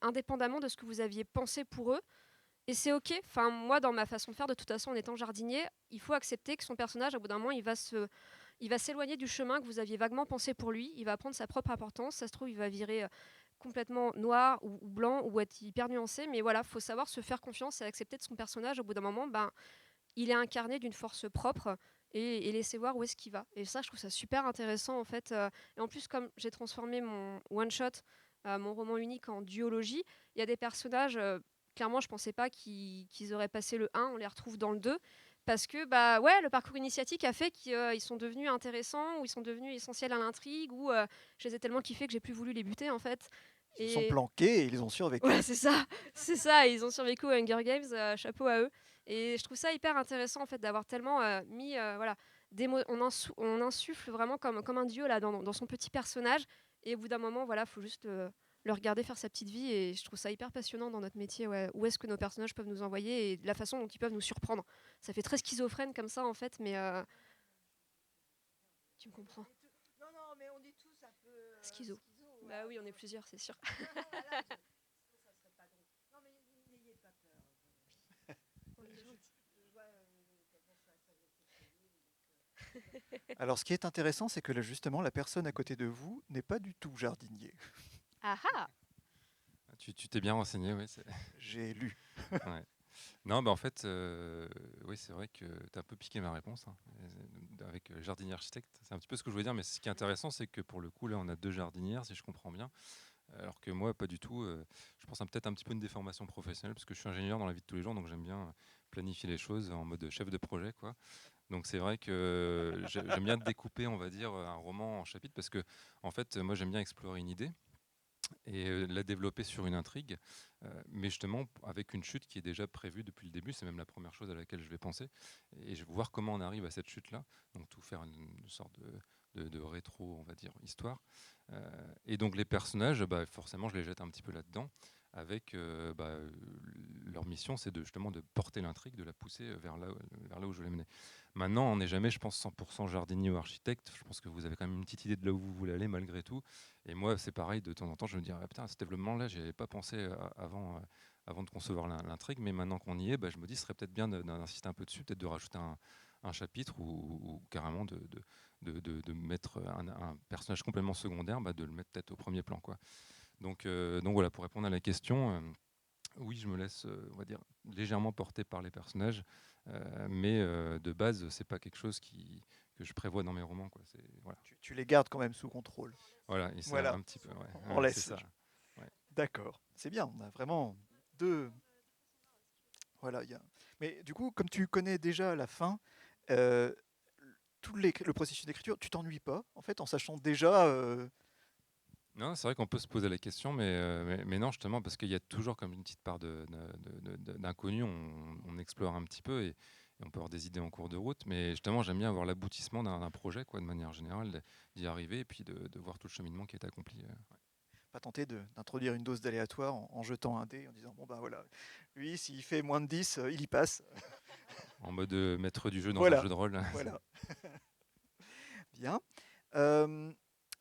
indépendamment de ce que vous aviez pensé pour eux. Et c'est OK. Enfin, moi, dans ma façon de faire, de toute façon, en étant jardinier, il faut accepter que son personnage, au bout d'un moment, il va s'éloigner du chemin que vous aviez vaguement pensé pour lui. Il va prendre sa propre importance. Ça se trouve, il va virer complètement noir ou blanc ou être hyper nuancé. Mais voilà, faut savoir se faire confiance et accepter de son personnage. Au bout d'un moment, ben, il est incarné d'une force propre et laisser voir où est-ce qu'il va. Et ça, je trouve ça super intéressant en fait. Et en plus, comme j'ai transformé mon one-shot, mon roman unique en duologie, il y a des personnages, clairement, je pensais pas qu'ils auraient passé le 1, on les retrouve dans le 2. Parce que bah ouais, le parcours initiatique a fait qu'ils sont devenus intéressants, ou ils sont devenus essentiels à l'intrigue, ou je les ai tellement kiffés que j'ai plus voulu les buter en fait. Ils se sont Et planqués et ils ont survécu. ouais, c'est ça, c'est ça. Ils ont survécu aux Hunger Games, chapeau à eux. Et je trouve ça hyper intéressant en fait d'avoir tellement mis, voilà, on insuffle vraiment comme un dieu là dans son petit personnage. Et au bout d'un moment, voilà, faut juste le regarder faire sa petite vie. Et je trouve ça hyper passionnant dans notre métier. Ouais. Où est-ce que nos personnages peuvent nous envoyer et la façon dont ils peuvent nous surprendre. Ça fait très schizophrène comme ça en fait, mais tu me comprends. Non, non, mais on est tous un peu Schizo. Bah oui, on est plusieurs, c'est sûr. Non, non, voilà, sinon ça serait pas drôle. Non, mais n'ayez pas peur. Alors, ce qui est intéressant, c'est que là, justement, la personne à côté de vous n'est pas du tout jardinier. Ah ah. Tu t'es bien renseigné, oui. J'ai lu. Ouais. Non, bah en fait, oui, c'est vrai que tu as un peu piqué ma réponse, hein. Avec jardinier architecte. C'est un petit peu ce que je voulais dire, mais ce qui est intéressant, c'est que pour le coup, là, on a deux jardinières, si je comprends bien. Alors que moi, pas du tout. Je pense à peut-être un petit peu une déformation professionnelle, parce que je suis ingénieur dans la vie de tous les jours, donc j'aime bien planifier les choses en mode chef de projet, quoi. Donc c'est vrai que j'aime bien découper, on va dire, un roman en chapitres, parce que en fait, moi, j'aime bien explorer une idée et la développer sur une intrigue, mais justement avec une chute qui est déjà prévue depuis le début. C'est même la première chose à laquelle je vais penser, et je vais voir comment on arrive à cette chute-là, donc tout faire une sorte de rétro, on va dire, histoire. Et donc les personnages, bah, forcément, je les jette un petit peu là-dedans, avec leur mission, c'est justement de porter l'intrigue, de la pousser vers là où je vais mener. Maintenant, on n'est jamais, je pense, 100% jardinier ou architecte. Je pense que vous avez quand même une petite idée de là où vous voulez aller malgré tout. Et moi, c'est pareil, de temps en temps, je me dis, ah, putain, ce développement-là, j'y avais pas pensé avant de concevoir l'intrigue, mais maintenant qu'on y est, bah, je me dis, ce serait peut-être bien d'insister un peu dessus, peut-être de rajouter un chapitre, ou carrément de mettre un personnage complètement secondaire, bah, de le mettre peut-être au premier plan, quoi. Donc voilà, pour répondre à la question, oui, je me laisse, on va dire, légèrement porter par les personnages, mais de base, c'est pas quelque chose que je prévois dans mes romans, quoi. Voilà. Tu les gardes quand même sous contrôle. Voilà, et c'est Voilà. un petit peu. Ouais, On ouais, laisse. c'est ça. Ouais. D'accord. C'est bien. On a vraiment deux. Voilà. Mais du coup, comme tu connais déjà la fin, euh, le processus d'écriture, tu t'ennuies pas, en fait, en sachant déjà. Non, c'est vrai qu'on peut se poser la question, mais non, justement, parce qu'il y a toujours comme une petite part d'inconnu. On explore un petit peu, et on peut avoir des idées en cours de route, mais justement, j'aime bien avoir l'aboutissement d'un projet, quoi, de manière générale, d'y arriver, et puis de voir tout le cheminement qui est accompli. Ouais. Pas tenter d'introduire une dose d'aléatoire en jetant un dé, en disant bon ben voilà, lui s'il fait moins de 10, il y passe. En mode maître du jeu dans Voilà. un jeu de rôle. Voilà. Bien.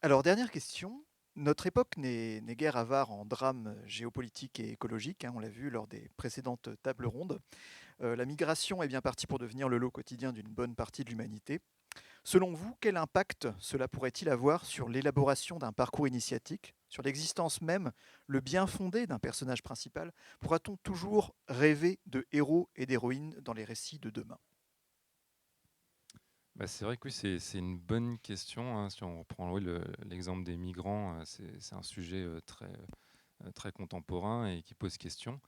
Alors dernière question. Notre époque n'est guère avare en drames géopolitiques et écologiques, hein, on l'a vu lors des précédentes tables rondes. La migration est bien partie pour devenir le lot quotidien d'une bonne partie de l'humanité. Selon vous, quel impact cela pourrait-il avoir sur l'élaboration d'un parcours initiatique, sur l'existence même, le bien fondé d'un personnage principal? Pourra-t-on toujours rêver de héros et d'héroïnes dans les récits de demain? Bah, c'est vrai que oui, c'est une bonne question, hein. Si on reprend oui, l'exemple des migrants, c'est un sujet très contemporain et qui pose question.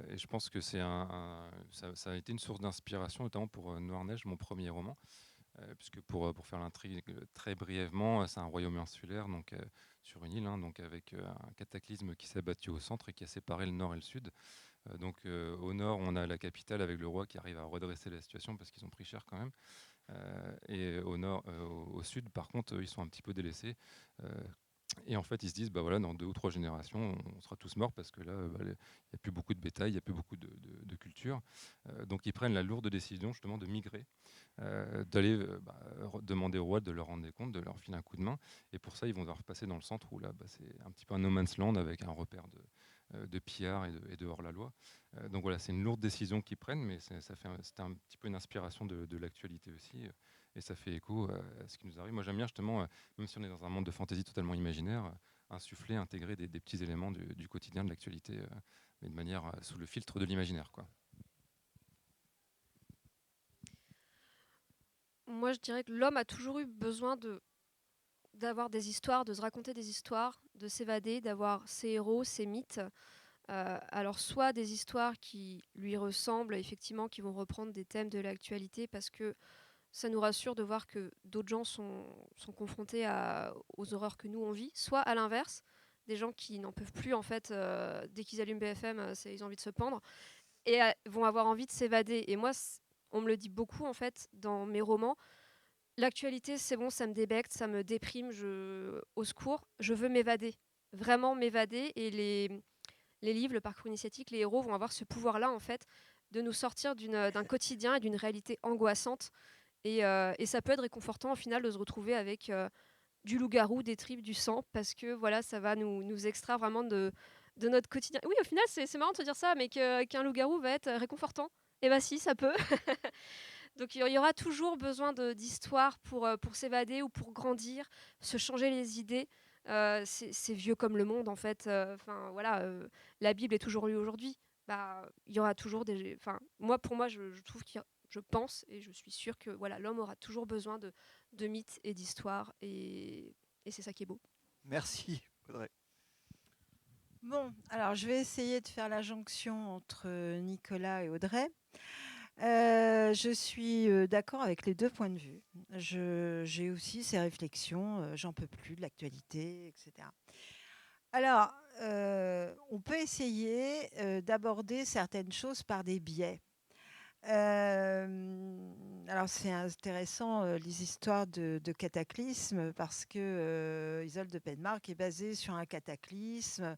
Et je pense que ça a été une source d'inspiration, notamment pour Noir Neige, mon premier roman. Puisque pour faire l'intrigue très brièvement, c'est un royaume insulaire, donc sur une île, hein, donc avec un cataclysme qui s'est abattu au centre et qui a séparé le nord et le sud. Donc au nord, on a la capitale avec le roi qui arrive à redresser la situation parce qu'ils ont pris cher quand même. Et au sud, par contre, ils sont un petit peu délaissés. Et en fait, ils se disent, bah voilà, dans 2 ou 3 générations, on sera tous morts parce que là, il n'y a plus beaucoup de bétail, il n'y a plus beaucoup de culture. Donc ils prennent la lourde décision justement de migrer, d'aller demander au roi de leur rendre des comptes, de leur filer un coup de main. Et pour ça, ils vont devoir passer dans le centre où là, c'est un petit peu un no man's land avec un repère de pillards et de hors-la-loi. Donc voilà, c'est une lourde décision qu'ils prennent, mais c'était un petit peu une inspiration de l'actualité aussi. Et ça fait écho à ce qui nous arrive. Moi, j'aime bien justement, même si on est dans un monde de fantasy totalement imaginaire, insuffler, intégrer des petits éléments du quotidien, de l'actualité, mais de manière sous le filtre de l'imaginaire, quoi. Moi, je dirais que l'homme a toujours eu besoin d'avoir des histoires, de se raconter des histoires, de s'évader, d'avoir ses héros, ses mythes. Alors, soit des histoires qui lui ressemblent, effectivement, qui vont reprendre des thèmes de l'actualité parce que ça nous rassure de voir que d'autres gens sont confrontés aux horreurs que nous on vit, soit à l'inverse, des gens qui n'en peuvent plus en fait, dès qu'ils allument BFM, ils ont envie de se pendre et vont avoir envie de s'évader. Et moi, on me le dit beaucoup en fait dans mes romans. L'actualité, c'est bon, ça me débecte, ça me déprime, au secours, je veux m'évader, vraiment m'évader. Et les livres, le parcours initiatique, les héros vont avoir ce pouvoir-là en fait de nous sortir d'un quotidien et d'une réalité angoissante. Et ça peut être réconfortant au final de se retrouver avec du loup-garou, des tripes, du sang, parce que voilà, ça va nous extraire vraiment de notre quotidien. Oui, au final, c'est marrant de se dire ça, mais qu'un loup-garou va être réconfortant. Et bah si, ça peut. Donc il y aura toujours besoin d'histoires pour s'évader ou pour grandir, se changer les idées. C'est vieux comme le monde en fait. Enfin voilà, la Bible est toujours lue aujourd'hui. Bah, il y aura toujours des. Enfin, pour moi, je trouve je pense et je suis sûre que voilà, l'homme aura toujours besoin de mythes et d'histoires et c'est ça qui est beau. Merci, Audrey. Bon, alors je vais essayer de faire la jonction entre Nicolas et Audrey. Je suis d'accord avec les 2 points de vue. J'ai aussi ces réflexions, j'en peux plus de l'actualité, etc. Alors, on peut essayer d'aborder certaines choses par des biais. Alors c'est intéressant les histoires de cataclysmes parce que Isolde de Penmarck est basée sur un cataclysme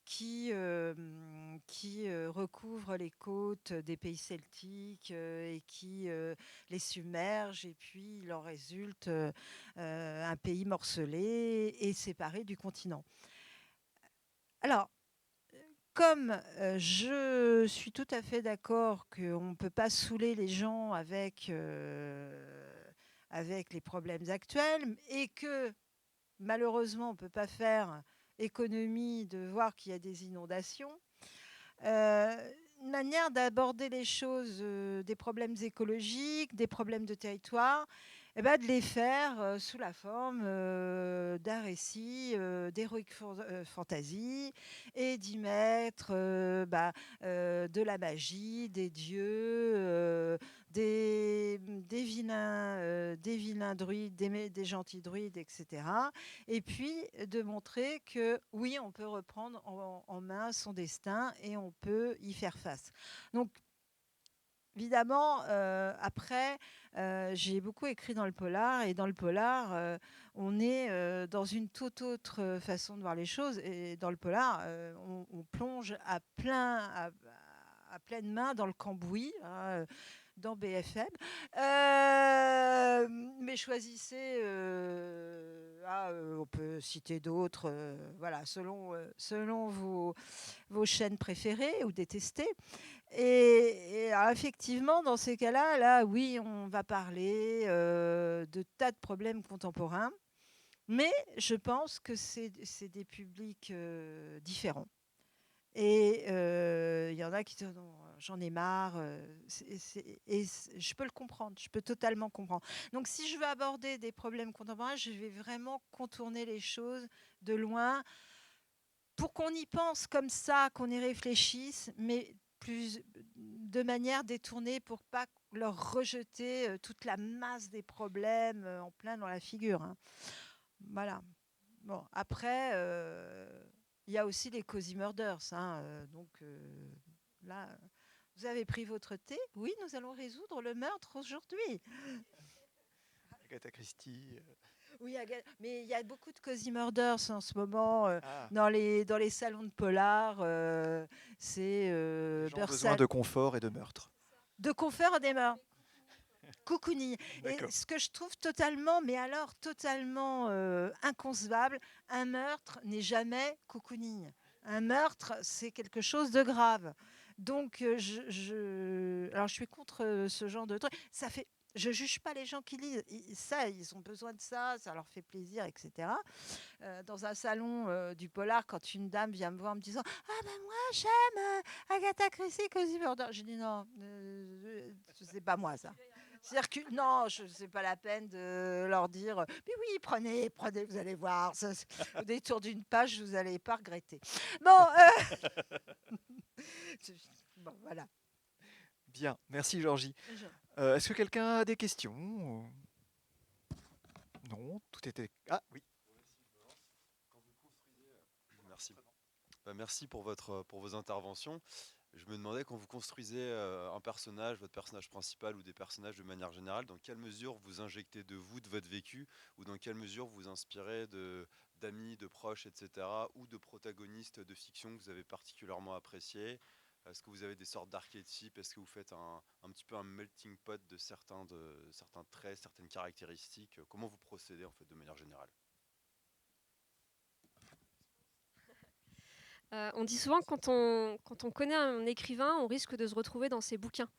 qui recouvre les côtes des pays celtiques et qui les submerge et puis il en résulte un pays morcelé et séparé du continent. Alors, comme je suis tout à fait d'accord qu'on ne peut pas saouler les gens avec les problèmes actuels et que malheureusement on ne peut pas faire économie de voir qu'il y a des inondations, une manière d'aborder les choses, des problèmes écologiques, des problèmes de territoire, de les faire sous la forme d'un récit d'heroic fantasy et d'y mettre de la magie, des dieux, des vilains druides, des gentils druides, etc. Et puis de montrer que oui, on peut reprendre en main son destin et on peut y faire face. Donc, évidemment, après, j'ai beaucoup écrit dans le polar, et dans le polar, on est dans une toute autre façon de voir les choses. Et dans le polar, on plonge à pleine main dans le cambouis, hein, dans BFM. Mais choisissez, on peut citer d'autres, voilà, selon vos chaînes préférées ou détestées. Et alors, effectivement, dans ces cas-là, là, oui, on va parler de tas de problèmes contemporains, mais je pense que c'est des publics différents. Et il y en a qui disent non, j'en ai marre. Et je peux le comprendre, je peux totalement comprendre. Donc, si je veux aborder des problèmes contemporains, je vais vraiment contourner les choses de loin pour qu'on y pense comme ça, qu'on y réfléchisse, mais de manière détournée pour pas leur rejeter toute la masse des problèmes en plein dans la figure. Hein. Voilà. Bon, après, il y a aussi les cozy murders. Hein, donc là, vous avez pris votre thé. Oui, nous allons résoudre le meurtre aujourd'hui. Agatha Christie. Oui, mais il y a beaucoup de cozy murders en ce moment Ah, dans les salons de polar. C'est les gens ont besoin de confort et de meurtre. de confort des mœurs. Cocooning. Et D'accord. ce que je trouve totalement, mais alors totalement inconcevable, un meurtre n'est jamais cocooning. Un meurtre, c'est quelque chose de grave. Donc, alors je suis contre ce genre de truc. Ça fait, je juge pas les gens qui lisent. Ça, ils ont besoin de ça, ça leur fait plaisir, etc. Dans un salon du polar, quand une dame vient me voir en me disant ah ben moi j'aime Agatha Christie, Cozy Murder, je dis non, c'est pas moi ça. C'est-à-dire que non, c'est pas la peine de leur dire mais oui, prenez, vous allez voir, au détour d'une page, vous allez pas regretter. Bon, bon voilà. Bien, merci Georgie. Est-ce que quelqu'un a des questions? Non, tout était... Ah oui. Merci. Merci pour vos interventions. Je me demandais, quand vous construisez un personnage, votre personnage principal ou des personnages de manière générale, dans quelle mesure vous injectez de vous, de votre vécu, ou dans quelle mesure vous inspirez d'amis, de proches, etc., ou de protagonistes de fiction que vous avez particulièrement appréciés. Est-ce que vous avez des sortes d'archétypes? Est-ce que vous faites un petit peu un melting pot de certains traits, certaines caractéristiques? Comment vous procédez en fait de manière générale? On dit souvent que quand on connaît un écrivain, on risque de se retrouver dans ses bouquins.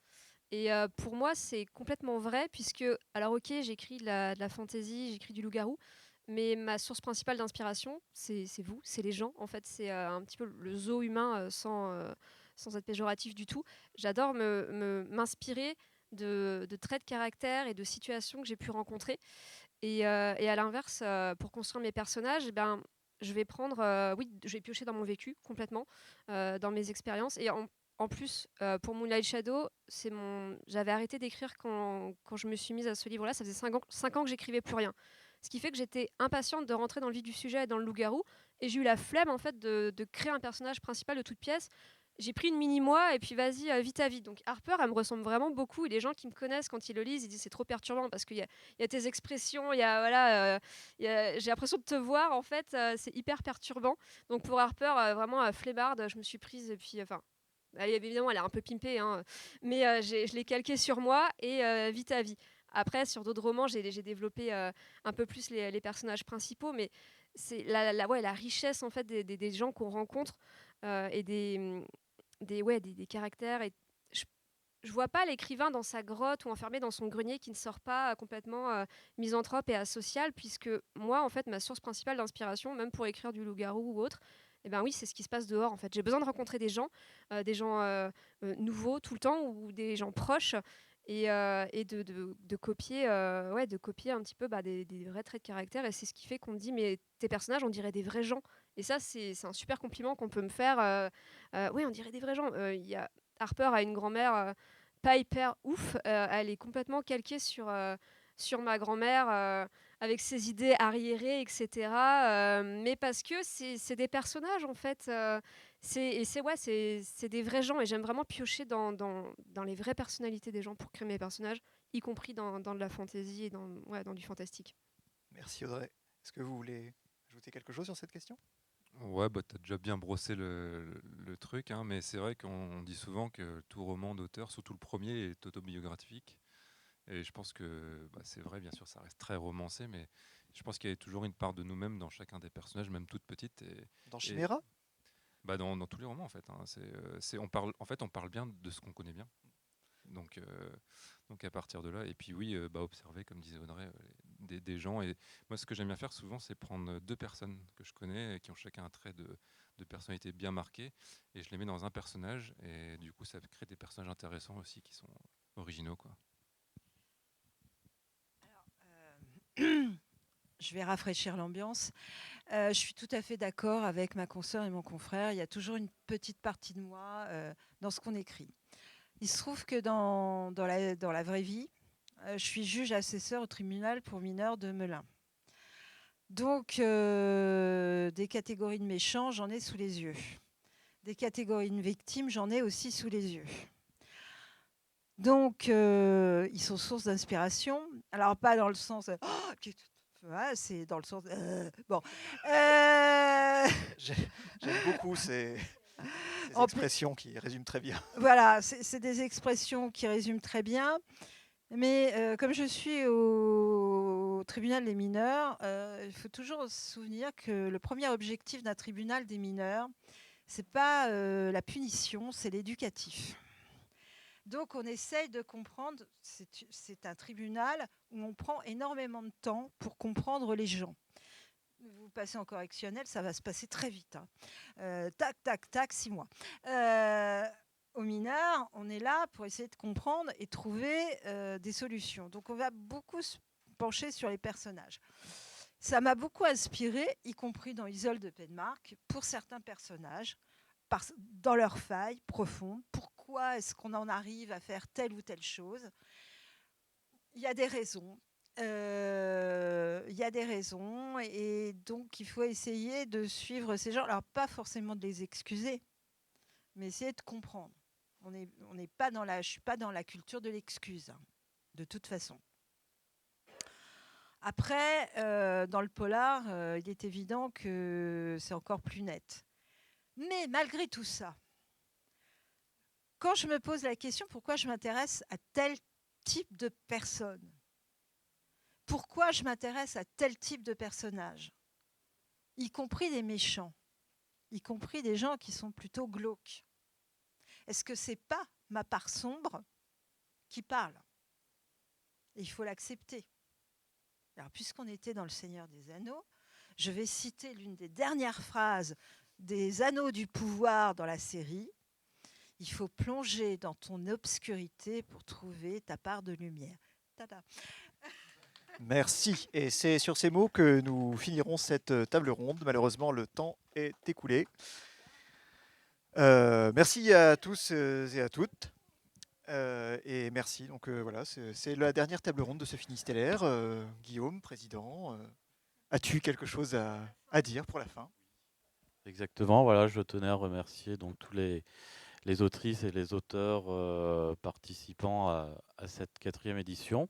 Et pour moi, c'est complètement vrai, puisque, alors ok, j'écris de la fantasy, j'écris du loup-garou, mais ma source principale d'inspiration, c'est vous, c'est les gens. En fait, c'est un petit peu le zoo humain sans être péjoratif du tout. J'adore m'inspirer de traits de caractère et de situations que j'ai pu rencontrer. Et à l'inverse, pour construire mes personnages, eh ben, je vais prendre, oui, je vais piocher dans mon vécu complètement, dans mes expériences. Et en plus, pour Moonlight Shadow, j'avais arrêté d'écrire quand je me suis mise à ce livre-là. Ça faisait 5 ans que j'écrivais plus rien. Ce qui fait que j'étais impatiente de rentrer dans le vif du sujet et dans le loup-garou. Et j'ai eu la flemme en fait de créer un personnage principal de toute pièce. J'ai pris une mini-moi et puis vas-y, vite à vite. Donc Harper, elle me ressemble vraiment beaucoup. Et les gens qui me connaissent, quand ils le lisent, ils disent c'est trop perturbant parce qu'il y a tes expressions, il y a, voilà, j'ai l'impression de te voir, en fait, c'est hyper perturbant. Donc pour Harper, vraiment flemmarde, je me suis prise, et puis, enfin, évidemment, elle est un peu pimpée, hein, mais je l'ai calquée sur moi et vite à vie. Après, sur d'autres romans, j'ai développé un peu plus les personnages principaux, mais c'est ouais, la richesse en fait des gens qu'on rencontre et des caractères. Et je vois pas l'écrivain dans sa grotte ou enfermé dans son grenier qui ne sort pas complètement misanthrope et asocial, puisque moi, en fait, ma source principale d'inspiration, même pour écrire du loup-garou ou autre, eh ben oui, c'est ce qui se passe dehors. En fait, j'ai besoin de rencontrer des gens nouveaux tout le temps ou des gens proches et de copier, ouais, de copier un petit peu des vrais traits de caractère. Et c'est ce qui fait qu'on me dit, mais tes personnages, on dirait des vrais gens. Et ça, c'est un super compliment qu'on peut me faire. Oui, on dirait des vrais gens. Harper a une grand-mère pas hyper ouf. Elle est complètement calquée sur ma grand-mère avec ses idées arriérées, etc. Mais parce que c'est des personnages, en fait. C'est des vrais gens. Et j'aime vraiment piocher dans les vraies personnalités des gens pour créer mes personnages, y compris dans de la fantasy et dans du fantastique. Merci Audrey. Est-ce que vous voulez ajouter quelque chose sur cette question? Ouais, bah, tu as déjà bien brossé le truc, hein, mais c'est vrai qu'on dit souvent que tout roman d'auteur, surtout le premier, est autobiographique. Et je pense que bah, c'est vrai, bien sûr, ça reste très romancé, mais je pense qu'il y a toujours une part de nous-mêmes dans chacun des personnages, même toute petite. Dans Chimera? Bah, dans tous les romans, en fait. Hein, on parle bien de ce qu'on connaît bien. Donc à partir de là, et puis oui, bah, observer, comme disait Audrey, des gens. Et moi, ce que j'aime bien faire souvent, c'est prendre deux personnes que je connais, qui ont chacun un trait de personnalité bien marqué, et je les mets dans un personnage, et du coup, ça crée des personnages intéressants aussi, qui sont originaux, quoi. Alors, je vais rafraîchir l'ambiance. Je suis tout à fait d'accord avec ma consoeur et mon confrère. Il y a toujours une petite partie de moi dans ce qu'on écrit. Il se trouve que dans la vraie vie, je suis juge assesseur au tribunal pour mineurs de Melun. Donc, des catégories de méchants, j'en ai sous les yeux. Des catégories de victimes, j'en ai aussi sous les yeux. Donc, ils sont source d'inspiration. Alors, pas dans le sens... c'est dans le sens... bon. J'aime beaucoup ces expressions qui résument très bien. Voilà, c'est des expressions qui résument très bien. Mais comme je suis au tribunal des mineurs, il faut toujours se souvenir que le premier objectif d'un tribunal des mineurs, c'est pas la punition, c'est l'éducatif. Donc on essaye de comprendre, c'est un tribunal où on prend énormément de temps pour comprendre les gens. Vous passez en correctionnel, ça va se passer très vite. Tac, tac, tac, 6 mois. Aux mineurs, on est là pour essayer de comprendre et trouver des solutions. Donc on va beaucoup se pencher sur les personnages. Ça m'a beaucoup inspiré, y compris dans Isolde de Penmark, pour certains personnages, dans leurs failles profondes. Pourquoi est-ce qu'on en arrive à faire telle ou telle chose? Il y a des raisons. Il y a des raisons et donc il faut essayer de suivre ces gens. Alors pas forcément de les excuser, mais essayer de comprendre. Je ne suis pas dans la culture de l'excuse, hein, de toute façon. Après, dans le polar, il est évident que c'est encore plus net. Mais malgré tout ça, quand je me pose la question pourquoi je m'intéresse à tel type de personne, pourquoi je m'intéresse à tel type de personnage, y compris des méchants, y compris des gens qui sont plutôt glauques, est-ce que c'est pas ma part sombre qui parle? Et il faut l'accepter. Alors, puisqu'on était dans Le Seigneur des Anneaux, je vais citer l'une des dernières phrases des Anneaux du pouvoir dans la série. Il faut plonger dans ton obscurité pour trouver ta part de lumière. Tada. Merci. Et c'est sur ces mots que nous finirons cette table ronde. Malheureusement, le temps est écoulé. Merci à tous et à toutes. Et merci. Donc voilà, c'est la dernière table ronde de ce Finistellaire. Guillaume, président, as-tu quelque chose à dire pour la fin? Exactement, voilà, je tenais à remercier donc tous les autrices et les auteurs participants à cette 4e édition,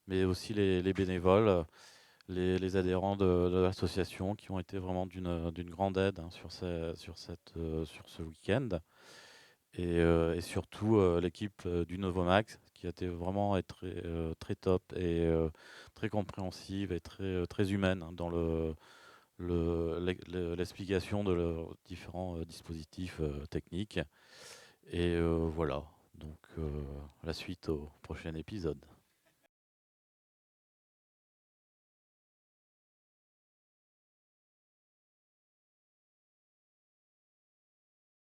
mais aussi les bénévoles, les adhérents de l'association qui ont été vraiment d'une grande aide, hein, sur ce week-end. Et surtout l'équipe du Novomax qui a été vraiment très top et très compréhensive et très humaine, hein, dans l'explication de leurs différents dispositifs techniques. Et voilà, donc la suite au prochain épisode.